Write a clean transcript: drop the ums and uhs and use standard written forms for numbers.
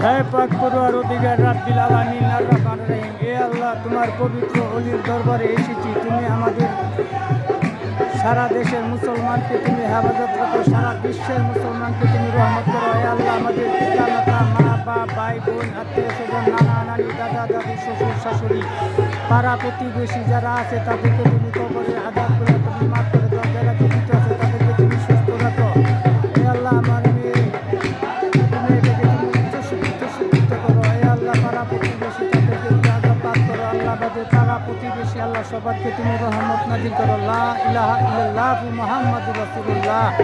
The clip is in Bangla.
হে পাক পরোয়ার অধিকার রাব্বিল আলামিন আর রহমান রহিম। এ আল্লাহ, তোমার পবিত্র অলির দরবারে এসেছি। তুমি আমাদের সারা দেশের মুসলমানকে তুমি হেফাজত রাখো, সারা বিশ্বের মুসলমানকে তুমি রহমত করো। হে আল্লাহ, আমাদের পিতা মাতা, মা বাপ, ভাই বোন, আত্মীয় স্বজন, নানা নানি, দাদা দাদি, শ্বশুর শাশুড়ি, পাড়া প্রতিবেশী যারা আছে তাদেরকে তুমি কবরের আযাব করে তুমি মাফ করে দাও। যারা জীবিত আছে তাদেরকে তুমি সুস্থ রাখো। হে আল্লাহ, আমার মেয়েটাকে তুমি উচ্চ করো। হে আল্লাহ, পাড়া প্রতিবেশী তাদেরকে তুমি আযাব পার করো। আল্লাহ, আমাদের পাড়া প্রতিবেশী আল্লাহ সবাইকে তুমি রহমত নাজিল করো। লা ইলাহা ইল্লাল্লাহু মুহাম্মাদুর রাসূলুল্লাহ।